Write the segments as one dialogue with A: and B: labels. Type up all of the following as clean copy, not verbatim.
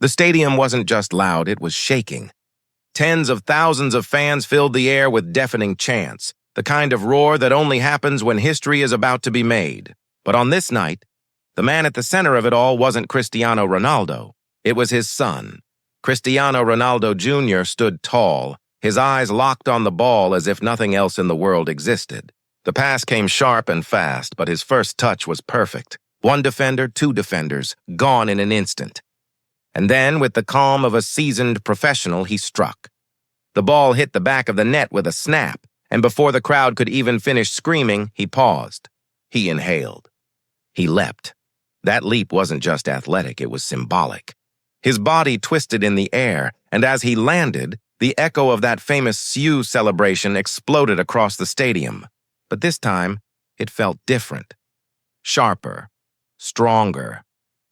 A: The stadium wasn't just loud, it was shaking. Tens of thousands of fans filled the air with deafening chants, the kind of roar that only happens when history is about to be made. But on this night, the man at the center of it all wasn't Cristiano Ronaldo. It was his son. Cristiano Ronaldo Jr. stood tall, his eyes locked on the ball as if nothing else in the world existed. The pass came sharp and fast, but his first touch was perfect. One defender, two defenders, gone in an instant. And then, with the calm of a seasoned professional, he struck. The ball hit the back of the net with a snap, and before the crowd could even finish screaming, he paused. He inhaled. He leapt. That leap wasn't just athletic, it was symbolic. His body twisted in the air, and as he landed, the echo of that famous Sioux celebration exploded across the stadium. But this time, it felt different. Sharper, stronger,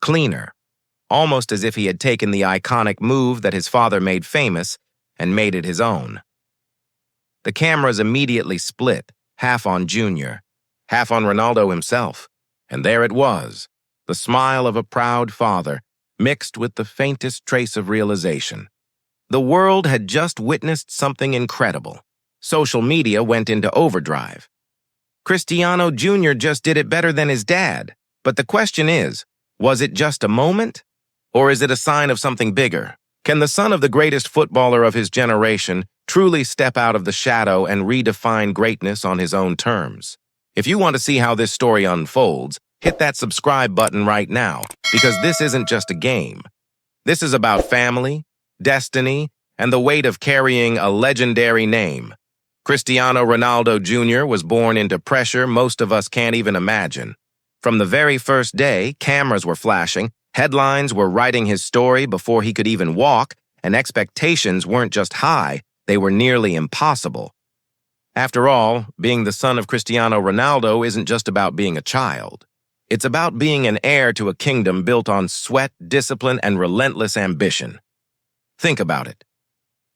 A: cleaner. Almost as if he had taken the iconic move that his father made famous and made it his own. The cameras immediately split, half on Junior, half on Ronaldo himself. And there it was, the smile of a proud father, mixed with the faintest trace of realization. The world had just witnessed something incredible. Social media went into overdrive. Cristiano Jr. just did it better than his dad. But the question is, was it just a moment? Or is it a sign of something bigger? Can the son of the greatest footballer of his generation truly step out of the shadow and redefine greatness on his own terms? If you want to see how this story unfolds, hit that subscribe button right now, because this isn't just a game. This is about family, destiny, and the weight of carrying a legendary name. Cristiano Ronaldo Jr. was born into pressure most of us can't even imagine. From the very first day, cameras were flashing, headlines were writing his story before he could even walk, and expectations weren't just high, they were nearly impossible. After all, being the son of Cristiano Ronaldo isn't just about being a child. It's about being an heir to a kingdom built on sweat, discipline, and relentless ambition. Think about it.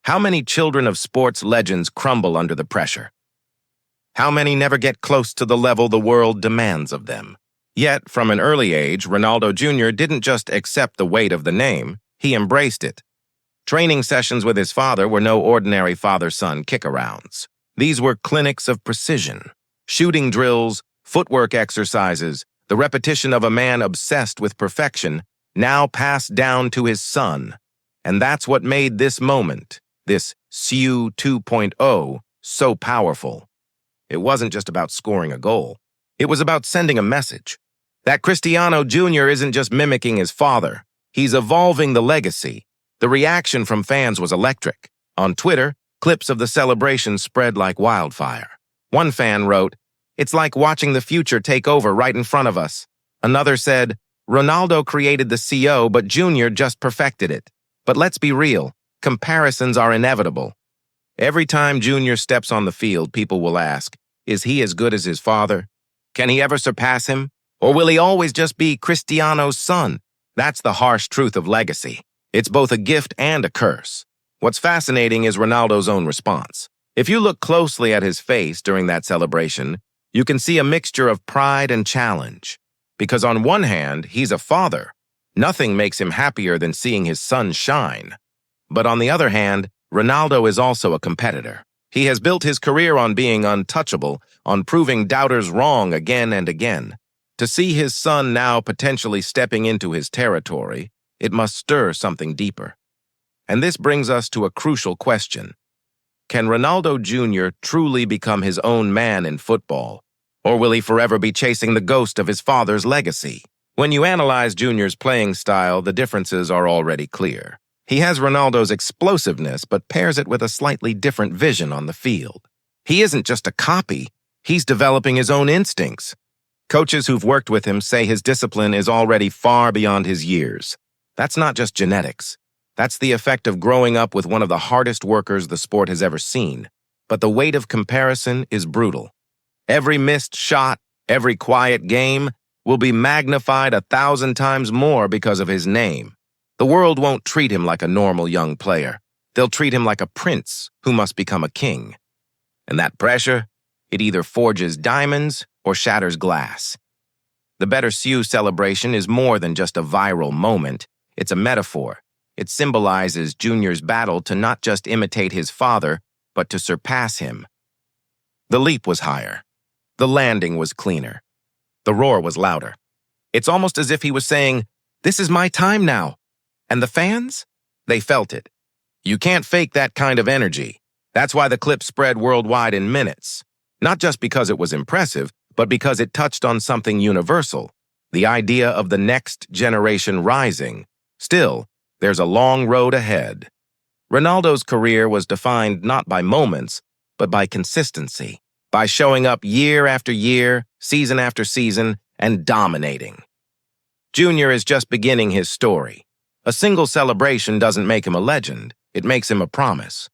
A: How many children of sports legends crumble under the pressure? How many never get close to the level the world demands of them? Yet, from an early age, Ronaldo Jr. didn't just accept the weight of the name, he embraced it. Training sessions with his father were no ordinary father-son kick-arounds. These were clinics of precision, shooting drills, footwork exercises, the repetition of a man obsessed with perfection, now passed down to his son. And that's what made this moment, this Sioux 2.0, so powerful. It wasn't just about scoring a goal. It was about sending a message. That Cristiano Jr. isn't just mimicking his father. He's evolving the legacy. The reaction from fans was electric. On Twitter, clips of the celebration spread like wildfire. One fan wrote, "It's like watching the future take over right in front of us." Another said, "Ronaldo created the CO, but Jr. just perfected it." But let's be real, comparisons are inevitable. Every time Jr. steps on the field, people will ask, is he as good as his father? Can he ever surpass him? Or will he always just be Cristiano's son? That's the harsh truth of legacy. It's both a gift and a curse. What's fascinating is Ronaldo's own response. If you look closely at his face during that celebration, you can see a mixture of pride and challenge. Because on one hand, he's a father. Nothing makes him happier than seeing his son shine. But on the other hand, Ronaldo is also a competitor. He has built his career on being untouchable, on proving doubters wrong again and again. To see his son now potentially stepping into his territory, it must stir something deeper. And this brings us to a crucial question. Can Ronaldo Jr. truly become his own man in football? Or will he forever be chasing the ghost of his father's legacy? When you analyze Jr.'s playing style, the differences are already clear. He has Ronaldo's explosiveness, but pairs it with a slightly different vision on the field. He isn't just a copy, he's developing his own instincts. Coaches who've worked with him say his discipline is already far beyond his years. That's not just genetics. That's the effect of growing up with one of the hardest workers the sport has ever seen. But the weight of comparison is brutal. Every missed shot, every quiet game will be magnified 1,000 times more because of his name. The world won't treat him like a normal young player. They'll treat him like a prince who must become a king. And that pressure, it either forges diamonds or shatters glass. The Better Sioux celebration is more than just a viral moment. It's a metaphor. It symbolizes Junior's battle to not just imitate his father, but to surpass him. The leap was higher. The landing was cleaner. The roar was louder. It's almost as if he was saying, "This is my time now." And the fans? They felt it. You can't fake that kind of energy. That's why the clip spread worldwide in minutes. Not just because it was impressive, but because it touched on something universal, the idea of the next generation rising. Still, there's a long road ahead. Ronaldo's career was defined not by moments, but by consistency, by showing up year after year, season after season, and dominating. Junior is just beginning his story. A single celebration doesn't make him a legend, it makes him a promise.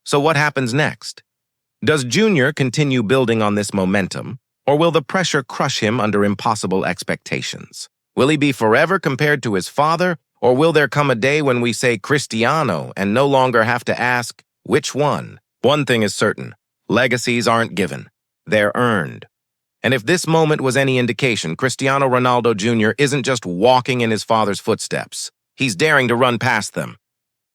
A: So what happens next? Does Junior continue building on this momentum, or will the pressure crush him under impossible expectations? Will he be forever compared to his father, or will there come a day when we say Cristiano and no longer have to ask, which one? One thing is certain, legacies aren't given, they're earned. And if this moment was any indication, Cristiano Ronaldo Jr. isn't just walking in his father's footsteps. He's daring to run past them.